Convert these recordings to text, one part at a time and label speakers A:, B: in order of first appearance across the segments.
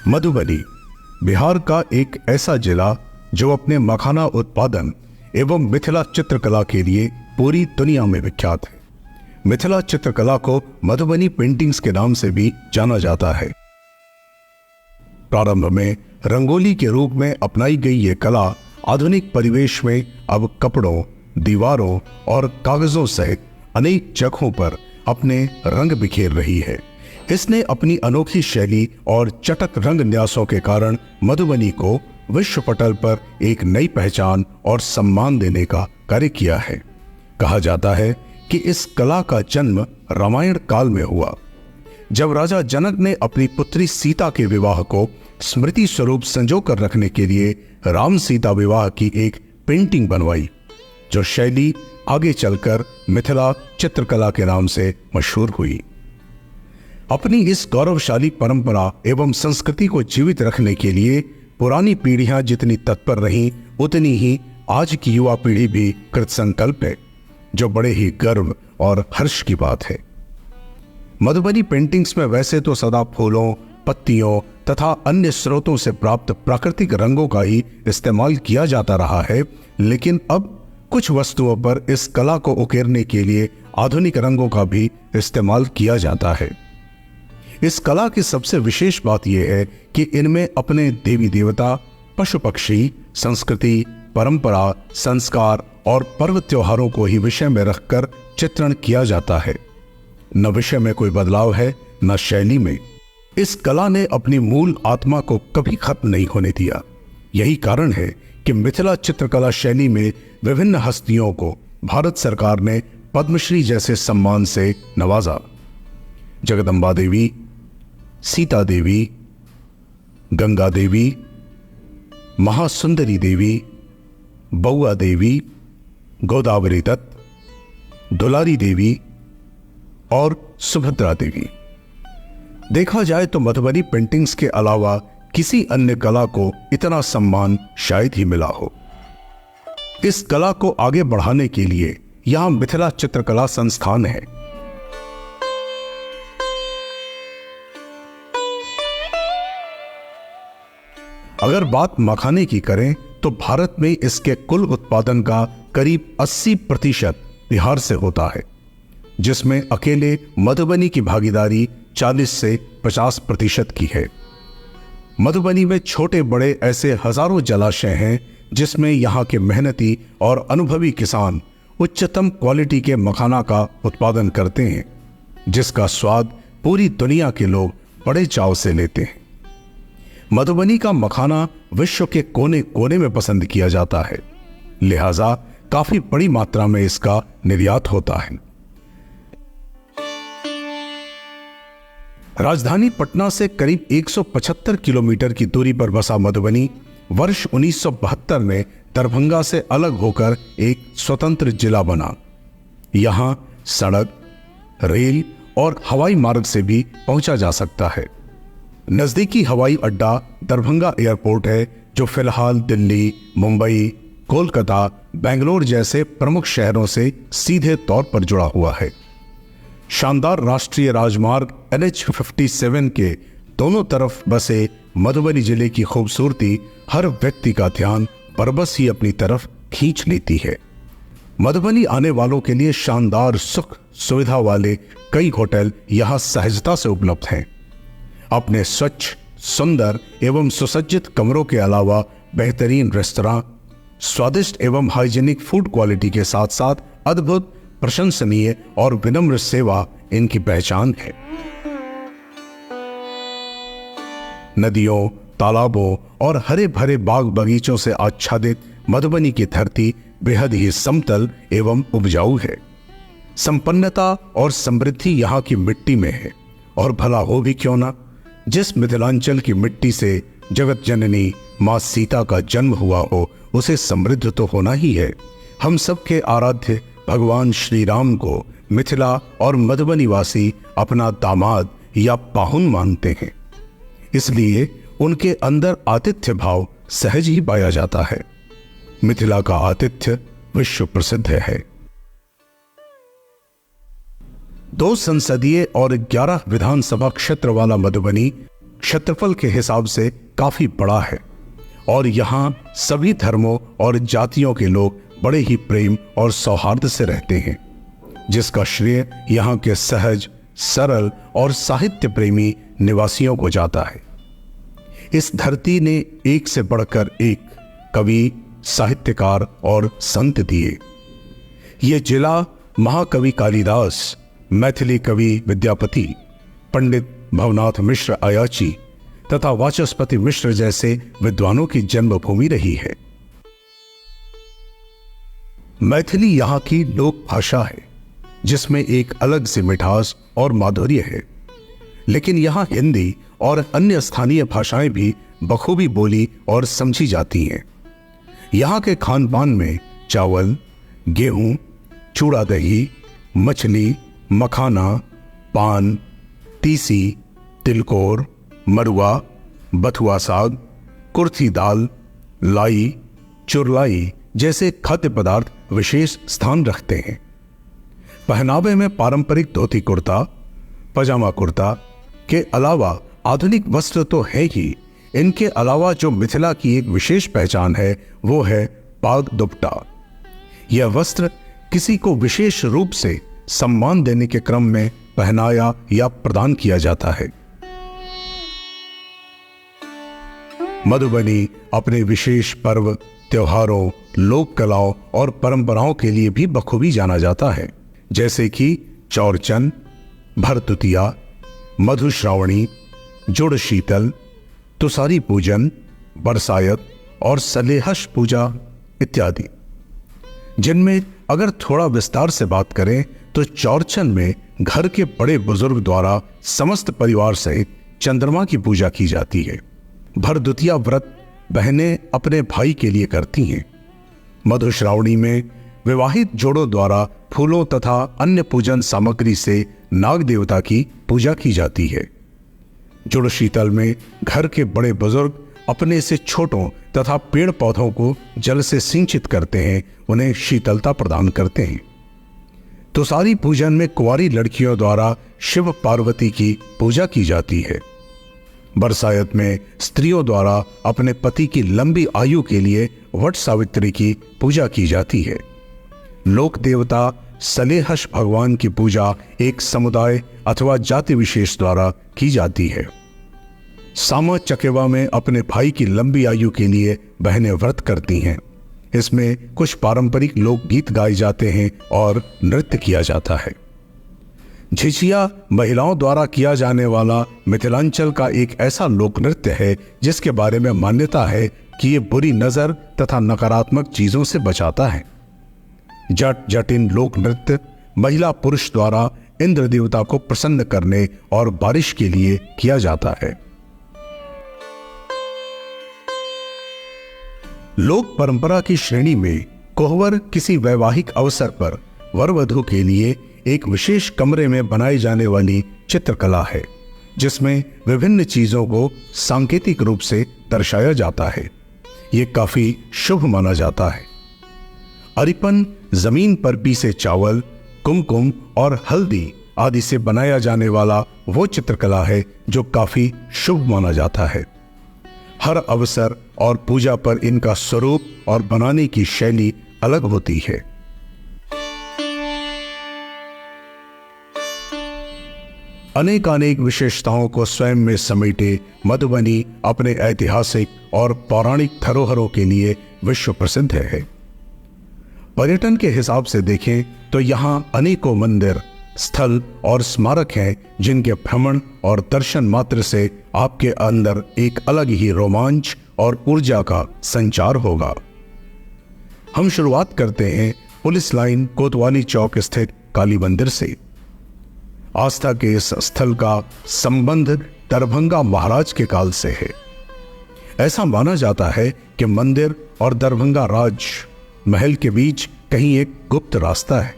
A: मधुबनी बिहार का एक ऐसा जिला जो अपने मखाना उत्पादन एवं मिथिला चित्रकला के लिए पूरी दुनिया में विख्यात है। मिथिला चित्रकला को मधुबनी पेंटिंग्स के नाम से भी जाना जाता है। प्रारंभ में रंगोली के रूप में अपनाई गई ये कला आधुनिक परिवेश में अब कपड़ों, दीवारों और कागजों सहित अनेक जगहों पर अपने रंग बिखेर रही है। इसने अपनी अनोखी शैली और चटक रंग न्यासों के कारण मधुबनी को विश्व पटल पर एक नई पहचान और सम्मान देने का कार्य किया है। कहा जाता है कि इस कला का जन्म रामायण काल में हुआ, जब राजा जनक ने अपनी पुत्री सीता के विवाह को स्मृति स्वरूप संजो कर रखने के लिए राम सीता विवाह की एक पेंटिंग बनवाई, जो शैली आगे चलकर मिथिला चित्रकला के नाम से मशहूर हुई। अपनी इस गौरवशाली परंपरा एवं संस्कृति को जीवित रखने के लिए पुरानी पीढ़ियां जितनी तत्पर रहीं, उतनी ही आज की युवा पीढ़ी भी कृतसंकल्प है, जो बड़े ही गर्व और हर्ष की बात है। मधुबनी पेंटिंग्स में वैसे तो सदा फूलों, पत्तियों तथा अन्य स्रोतों से प्राप्त प्राकृतिक रंगों का ही इस्तेमाल किया जाता रहा है, लेकिन अब कुछ वस्तुओं पर इस कला को उकेरने के लिए आधुनिक रंगों का भी इस्तेमाल किया जाता है। इस कला की सबसे विशेष बात यह है कि इनमें अपने देवी देवता, पशु पक्षी, संस्कृति, परंपरा, संस्कार और पर्व त्योहारों को ही विषय में रखकर चित्रण किया जाता है। न विषय में कोई बदलाव है, न शैली में। इस कला ने अपनी मूल आत्मा को कभी खत्म नहीं होने दिया। यही कारण है कि मिथिला चित्रकला शैली में विभिन्न हस्तियों को भारत सरकार ने पद्मश्री जैसे सम्मान से नवाजा। जगदम्बा देवी, सीता देवी, गंगा देवी, महासुंदरी देवी, बउआ देवी, गोदावरी दत्त, दुलारी देवी और सुभद्रा देवी। देखा जाए तो मधुबनी पेंटिंग्स के अलावा किसी अन्य कला को इतना सम्मान शायद ही मिला हो। इस कला को आगे बढ़ाने के लिए यहां मिथिला चित्रकला संस्थान है। अगर बात मखाने की करें तो भारत में इसके कुल उत्पादन का करीब 80% बिहार से होता है, जिसमें अकेले मधुबनी की भागीदारी 40 से 50% की है। मधुबनी में छोटे बड़े ऐसे हजारों जलाशय हैं, जिसमें यहाँ के मेहनती और अनुभवी किसान उच्चतम क्वालिटी के मखाना का उत्पादन करते हैं, जिसका स्वाद पूरी दुनिया के लोग बड़े चाव से लेते हैं। मधुबनी का मखाना विश्व के कोने कोने में पसंद किया जाता है, लिहाजा काफी बड़ी मात्रा में इसका निर्यात होता है। राजधानी पटना से करीब 175 किलोमीटर की दूरी पर बसा मधुबनी वर्ष 1972 में दरभंगा से अलग होकर एक स्वतंत्र जिला बना। यहां सड़क, रेल और हवाई मार्ग से भी पहुंचा जा सकता है। नजदीकी हवाई अड्डा दरभंगा एयरपोर्ट है, जो फिलहाल दिल्ली, मुंबई, कोलकाता, बेंगलोर जैसे प्रमुख शहरों से सीधे तौर पर जुड़ा हुआ है। शानदार राष्ट्रीय राजमार्ग NH57 के दोनों तरफ बसे मधुबनी जिले की खूबसूरती हर व्यक्ति का ध्यान बरबस ही अपनी तरफ खींच लेती है। मधुबनी आने वालों के लिए शानदार सुख सुविधा वाले कई होटल यहां सहजता से उपलब्ध हैं। अपने स्वच्छ, सुंदर एवं सुसज्जित कमरों के अलावा बेहतरीन रेस्तरां, स्वादिष्ट एवं हाइजीनिक फूड क्वालिटी के साथ साथ अद्भुत, प्रशंसनीय और विनम्र सेवा इनकी पहचान है। नदियों, तालाबों और हरे भरे बाग बगीचों से आच्छादित मधुबनी की धरती बेहद ही समतल एवं उपजाऊ है। संपन्नता और समृद्धि यहाँ की मिट्टी में है, और भला हो भी क्यों ना। जिस मिथिलांचल की मिट्टी से जगत जननी मां सीता का जन्म हुआ हो, उसे समृद्ध तो होना ही है। हम सबके आराध्य भगवान श्री राम को मिथिला और मधुबनी वासी अपना दामाद या पाहुन मानते हैं, इसलिए उनके अंदर आतिथ्य भाव सहज ही पाया जाता है। मिथिला का आतिथ्य विश्व प्रसिद्ध है। 2 संसदीय और 11 विधानसभा क्षेत्र वाला मधुबनी क्षेत्रफल के हिसाब से काफी बड़ा है और यहाँ सभी धर्मों और जातियों के लोग बड़े ही प्रेम और सौहार्द से रहते हैं, जिसका श्रेय यहाँ के सहज, सरल और साहित्य प्रेमी निवासियों को जाता है। इस धरती ने एक से बढ़कर एक कवि, साहित्यकार और संत दिए। ये जिला महाकवि कालिदास, मैथिली कवि विद्यापति, पंडित भवनाथ मिश्र अयाची तथा वाचस्पति मिश्र जैसे विद्वानों की जन्मभूमि रही है। मैथिली यहाँ की लोक भाषा है, जिसमें एक अलग सी मिठास और माधुर्य है, लेकिन यहाँ हिंदी और अन्य स्थानीय भाषाएं भी बखूबी बोली और समझी जाती हैं। यहाँ के खान पान में चावल, गेहूं, चूड़ा दही, मछली, मखाना, पान, तीसी, तिलकोर, मरुआ, बथुआ साग, कुर्थी दाल, लाई, चुरलाई जैसे खाद्य पदार्थ विशेष स्थान रखते हैं। पहनावे में पारंपरिक धोती कुर्ता, पजामा कुर्ता के अलावा आधुनिक वस्त्र तो है ही, इनके अलावा जो मिथिला की एक विशेष पहचान है वो है पाग दुपट्टा। यह वस्त्र किसी को विशेष रूप से सम्मान देने के क्रम में पहनाया या प्रदान किया जाता है। मधुबनी अपने विशेष पर्व, त्योहारों, लोक कलाओं और परंपराओं के लिए भी बखूबी जाना जाता है, जैसे कि चौरचन, भरतुतिया, मधुश्रावणी, जुड़ शीतल, तुसारी पूजन, बरसायत और सलेहश पूजा इत्यादि। जिनमें अगर थोड़ा विस्तार से बात करें तो चौरचन में घर के बड़े बुजुर्ग द्वारा समस्त परिवार सहित चंद्रमा की पूजा की जाती है। भरदुतिया व्रत बहनें अपने भाई के लिए करती हैं। मधुश्रावणी में विवाहित जोड़ों द्वारा फूलों तथा अन्य पूजन सामग्री से नाग देवता की पूजा की जाती है। जुड़ शीतल में घर के बड़े बुजुर्ग अपने से छोटों तथा पेड़ पौधों को जल से सिंचित करते हैं, उन्हें शीतलता प्रदान करते हैं। तुसारी पूजन में कुंवारी लड़कियों द्वारा शिव पार्वती की पूजा की जाती है। बरसायत में स्त्रियों द्वारा अपने पति की लंबी आयु के लिए वट सावित्री की पूजा की जाती है। लोक देवता सलेहश भगवान की पूजा एक समुदाय अथवा जाति विशेष द्वारा की जाती है। सामा चकेवा में अपने भाई की लंबी आयु के लिए बहनें व्रत करती हैं। इसमें कुछ पारंपरिक लोकगीत गाए जाते हैं और नृत्य किया जाता है। झिझिया महिलाओं द्वारा किया जाने वाला मिथिलांचल का एक ऐसा लोक नृत्य है जिसके बारे में मान्यता है कि ये बुरी नजर तथा नकारात्मक चीजों से बचाता है। जट जटिन लोक नृत्य महिला पुरुष द्वारा इंद्र देवता को प्रसन्न करने और बारिश के लिए किया जाता है। लोक परंपरा की श्रेणी में कोहवर किसी वैवाहिक अवसर पर वर वधू के लिए एक विशेष कमरे में बनाई जाने वाली चित्रकला है, जिसमें विभिन्न चीजों को सांकेतिक रूप से दर्शाया जाता है। ये काफी शुभ माना जाता है। अरिपन जमीन पर पीसे चावल, कुमकुम और हल्दी आदि से बनाया जाने वाला वो चित्रकला है जो काफी शुभ माना जाता है। हर अवसर और पूजा पर इनका स्वरूप और बनाने की शैली अलग होती है। अनेकानेक विशेषताओं को स्वयं में समेटे मधुबनी अपने ऐतिहासिक और पौराणिक धरोहरों के लिए विश्व प्रसिद्ध है। पर्यटन के हिसाब से देखें तो यहाँ अनेकों मंदिर, स्थल और स्मारक हैं जिनके भ्रमण और दर्शन मात्र से आपके अंदर एक अलग ही रोमांच और ऊर्जा का संचार होगा। हम शुरुआत करते हैं पुलिस लाइन कोतवाली चौक स्थित काली मंदिर से। आस्था के इस स्थल का संबंध दरभंगा महाराज के काल से है। ऐसा माना जाता है कि मंदिर और दरभंगा राज महल के बीच कहीं एक गुप्त रास्ता है।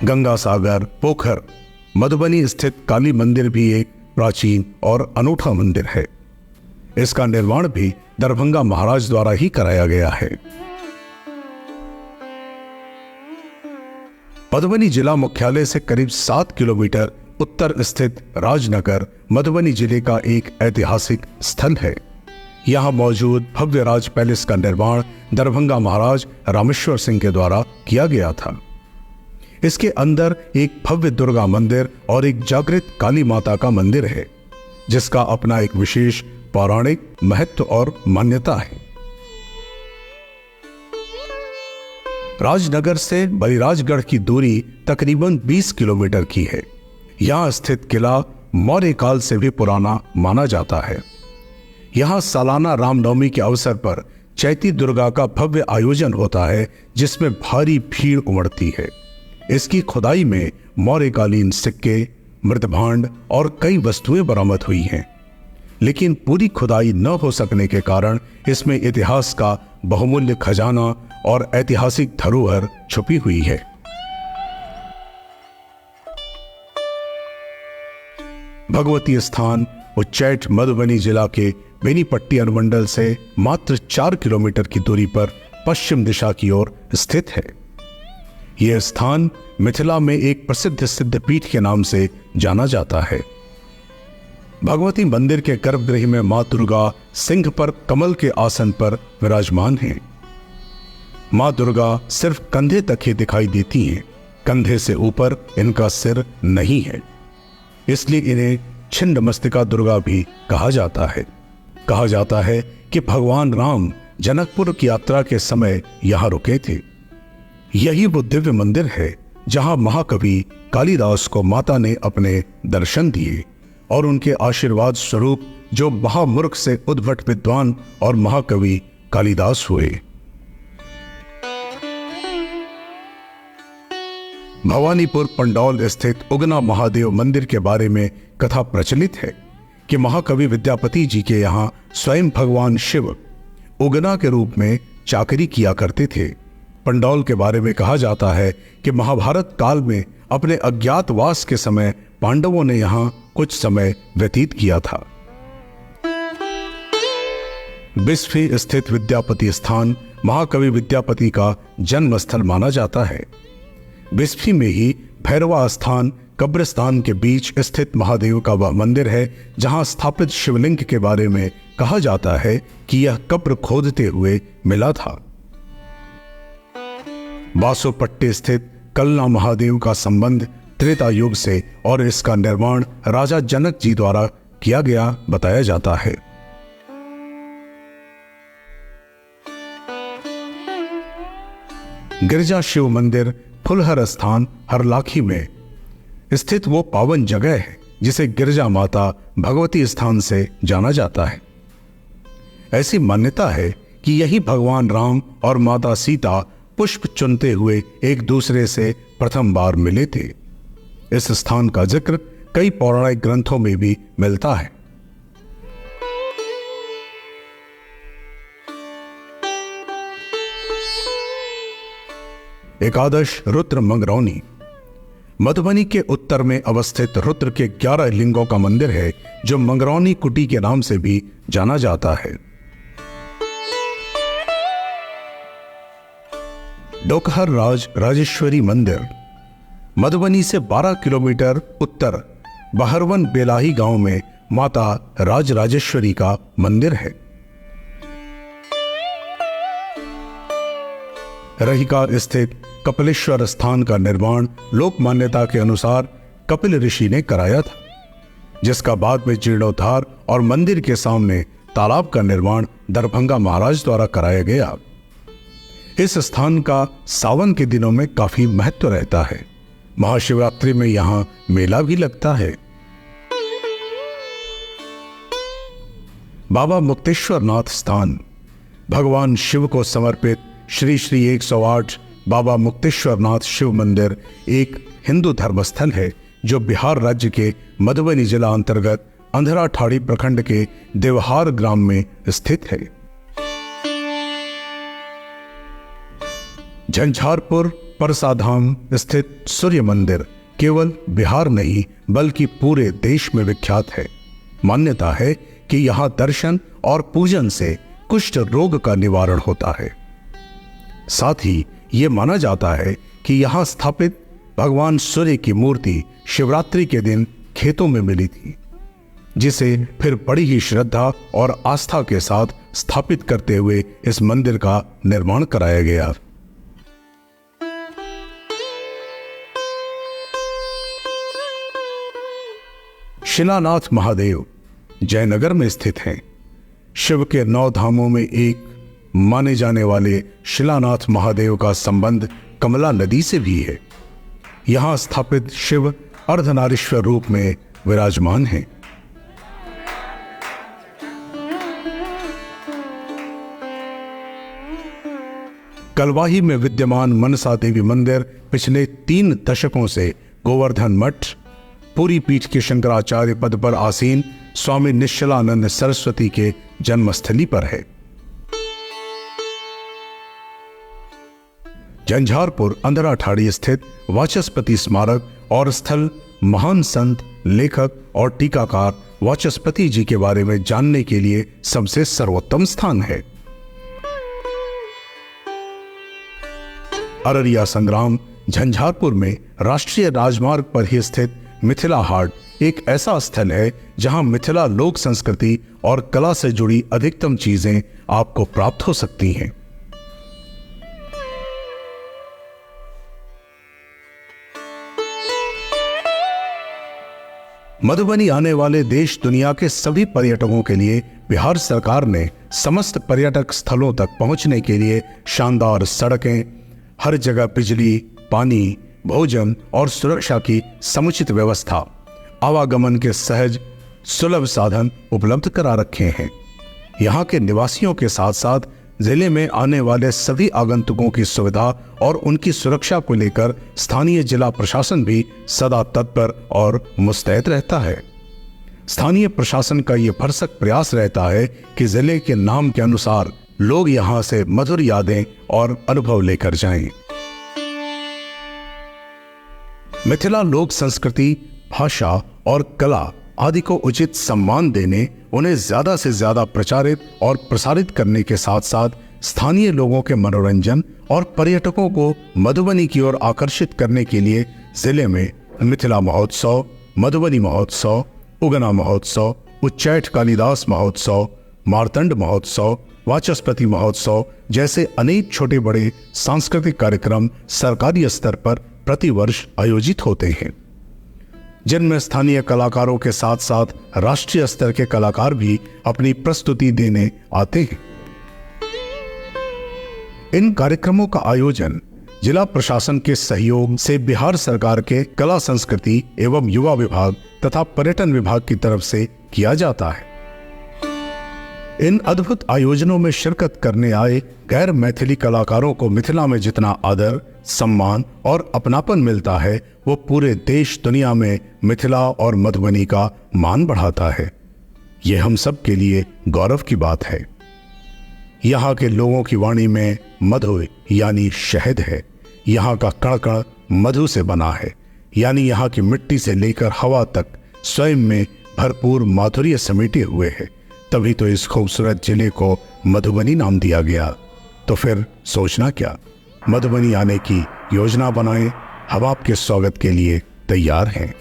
A: गंगा सागर, पोखर, मधुबनी स्थित काली मंदिर भी एक प्राचीन और अनूठा मंदिर है। इसका निर्माण भी दरभंगा महाराज द्वारा ही कराया गया है। मधुबनी जिला मुख्यालय से करीब 7 किलोमीटर उत्तर स्थित राजनगर मधुबनी जिले का एक ऐतिहासिक स्थल है। यहाँ मौजूद भव्य राज पैलेस का निर्माण दरभंगा महाराज रामेश्वर सिंह के द्वारा किया गया था। इसके अंदर एक भव्य दुर्गा मंदिर और एक जागृत काली माता का मंदिर है, जिसका अपना एक विशेष पौराणिक महत्व और मान्यता है। राजनगर से बलिराजगढ़ की दूरी तकरीबन 20 किलोमीटर की है। यहाँ स्थित किला मौर्य काल से भी पुराना माना जाता है। यहाँ सालाना रामनवमी के अवसर पर चैती दुर्गा का भव्य आयोजन होता है, जिसमें भारी भीड़ उमड़ती है। इसकी खुदाई में मौर्यकालीन सिक्के, मृतभांड और कई वस्तुएं बरामद हुई हैं, लेकिन पूरी खुदाई न हो सकने के कारण इसमें इतिहास का बहुमूल्य खजाना और ऐतिहासिक धरोहर छुपी हुई है। भगवती स्थान उच्चैठ मधुबनी जिला के बेनीपट्टी अनुमंडल से मात्र 4 किलोमीटर की दूरी पर पश्चिम दिशा की ओर स्थित है। यह स्थान मिथिला में एक प्रसिद्ध सिद्धपीठ के नाम से जाना जाता है। भगवती मंदिर के गर्भगृह में मां दुर्गा सिंह पर कमल के आसन पर विराजमान हैं। मां दुर्गा सिर्फ कंधे तक ही दिखाई देती हैं, कंधे से ऊपर इनका सिर नहीं है, इसलिए इन्हें छिन्न मस्तिका दुर्गा भी कहा जाता है। कहा जाता है कि भगवान राम जनकपुर की यात्रा के समय यहां रुके थे। यही वो दिव्य मंदिर है जहां महाकवि कालिदास को माता ने अपने दर्शन दिए और उनके आशीर्वाद स्वरूप जो महामूर्ख से उद्भट विद्वान और महाकवि कालिदास हुए। भवानीपुर पंडौल स्थित उगना महादेव मंदिर के बारे में कथा प्रचलित है कि महाकवि विद्यापति जी के यहाँ स्वयं भगवान शिव उगना के रूप में चाकरी किया करते थे। पंडौल के बारे में कहा जाता है कि महाभारत काल में अपने अज्ञातवास के समय पांडवों ने यहाँ कुछ समय व्यतीत किया था। बिस्फी स्थित विद्यापति स्थान महाकवि विद्यापति का जन्म स्थल माना जाता है। बिस्फी में ही भैरवा स्थान कब्रिस्तान के बीच स्थित महादेव का वह मंदिर है जहां स्थापित शिवलिंग के बारे में कहा जाता है कि यह कब्र खोदते हुए मिला था। बासोपट्टी स्थित कलना महादेव का संबंध त्रेता युग से और इसका निर्माण राजा जनक जी द्वारा किया गया बताया जाता है। गिरजा शिव मंदिर फुलहर स्थान हरलाखी में स्थित वो पावन जगह है जिसे गिरजा माता भगवती स्थान से जाना जाता है। ऐसी मान्यता है कि यही भगवान राम और माता सीता पुष्प चुनते हुए एक दूसरे से प्रथम बार मिले थे। इस स्थान का जिक्र कई पौराणिक ग्रंथों में भी मिलता है। एकादश रुद्र मंगरौनी मधुबनी के उत्तर में अवस्थित रुद्र के 11 लिंगों का मंदिर है जो मंगरौनी कुटी के नाम से भी जाना जाता है। डोकहर राज राजेश्वरी मंदिर मधुबनी से 12 किलोमीटर उत्तर बहरवन बेलाही गांव में माता राज राजेश्वरी का मंदिर है। रहिका स्थित कपिलेश्वर स्थान का निर्माण लोक मान्यता के अनुसार कपिल ऋषि ने कराया था, जिसका बाद में जीर्णोद्धार और मंदिर के सामने तालाब का निर्माण दरभंगा महाराज द्वारा कराया गया। इस स्थान का सावन के दिनों में काफी महत्व रहता है। महाशिवरात्रि में यहाँ मेला भी लगता है। बाबा मुक्तेश्वर नाथ स्थान भगवान शिव को समर्पित श्री श्री 108 बाबा मुक्तेश्वर नाथ शिव मंदिर एक हिंदू धर्मस्थल है जो बिहार राज्य के मधुबनी जिला अंतर्गत अंधरा ठाड़ी प्रखंड के देवहार ग्राम में स्थित है। झंझारपुर परसाधाम स्थित सूर्य मंदिर केवल बिहार नहीं बल्कि पूरे देश में विख्यात है। मान्यता है कि यहाँ दर्शन और पूजन से कुष्ठ रोग का निवारण होता है। साथ ही ये माना जाता है कि यहाँ स्थापित भगवान सूर्य की मूर्ति शिवरात्रि के दिन खेतों में मिली थी, जिसे फिर बड़ी ही श्रद्धा और आस्था के साथ स्थापित करते हुए इस मंदिर का निर्माण कराया गया। शिलानाथ महादेव जयनगर में स्थित हैं। शिव के 9 धामों में एक माने जाने वाले शिलानाथ महादेव का संबंध कमला नदी से भी है। यहां स्थापित शिव अर्धनारीश्वर रूप में विराजमान हैं। कलवाही में विद्यमान मनसा देवी मंदिर पिछले 3 दशकों से गोवर्धन मठ, पूरी पीठ के शंकराचार्य पद पर आसीन स्वामी निश्चलानंद सरस्वती के जन्मस्थली पर है। झंझारपुर अंधराठाड़ी स्थित वाचस्पति स्मारक और स्थल महान संत, लेखक और टीकाकार वाचस्पति जी के बारे में जानने के लिए सबसे सर्वोत्तम स्थान है। अररिया संग्राम झंझारपुर में राष्ट्रीय राजमार्ग पर ही स्थित मिथिला हाट एक ऐसा स्थल है जहां मिथिला लोक संस्कृति और कला से जुड़ी अधिकतम चीजें आपको प्राप्त हो सकती हैं। मधुबनी आने वाले देश दुनिया के सभी पर्यटकों के लिए बिहार सरकार ने समस्त पर्यटक स्थलों तक पहुंचने के लिए शानदार सड़कें, हर जगह बिजली, पानी, भोजन और सुरक्षा की समुचित व्यवस्था, आवागमन के सहज सुलभ साधन उपलब्ध करा रखे हैं। यहाँ के निवासियों के साथ साथ जिले में आने वाले सभी आगंतुकों की सुविधा और उनकी सुरक्षा को लेकर स्थानीय जिला प्रशासन भी सदा तत्पर और मुस्तैद रहता है। स्थानीय प्रशासन का ये भरसक प्रयास रहता है कि जिले के नाम के अनुसार लोग यहाँ से मधुर यादें और अनुभव लेकर जाएं। मिथिला लोक संस्कृति, भाषा और कला आदि को उचित सम्मान देने, उन्हें ज्यादा से ज्यादा प्रचारित और प्रसारित करने के साथ साथ स्थानीय लोगों के मनोरंजन और पर्यटकों को मधुबनी की ओर आकर्षित करने के लिए जिले में मिथिला महोत्सव, मधुबनी महोत्सव, उगना महोत्सव, उच्चैठ कालिदास महोत्सव, मार्तंड महोत्सव, वाचस्पति महोत्सव जैसे अनेक छोटे बड़े सांस्कृतिक कार्यक्रम सरकारी स्तर पर प्रतिवर्ष आयोजित होते हैं, जिनमें स्थानीय कलाकारों के साथ साथ राष्ट्रीय स्तर के कलाकार भी अपनी प्रस्तुति देने आते हैं। इन कार्यक्रमों का आयोजन जिला प्रशासन के सहयोग से बिहार सरकार के कला संस्कृति एवं युवा विभाग तथा पर्यटन विभाग की तरफ से किया जाता है। इन अद्भुत आयोजनों में शिरकत करने आए गैर मैथिली कलाकारों को मिथिला में जितना आदर, सम्मान और अपनापन मिलता है, वो पूरे देश दुनिया में मिथिला और मधुबनी का मान बढ़ाता है। ये हम सब के लिए गौरव की बात है। यहाँ के लोगों की वाणी में मधु यानी शहद है। यहाँ का कण कण मधु से बना है, यानी यहाँ की मिट्टी से लेकर हवा तक स्वयं में भरपूर माधुर्य समेटे हुए है। तभी तो इस खूबसूरत जिले को मधुबनी नाम दिया गया। तो फिर सोचना क्या, मधुबनी आने की योजना बनाएं। हम आपके स्वागत के लिए तैयार हैं।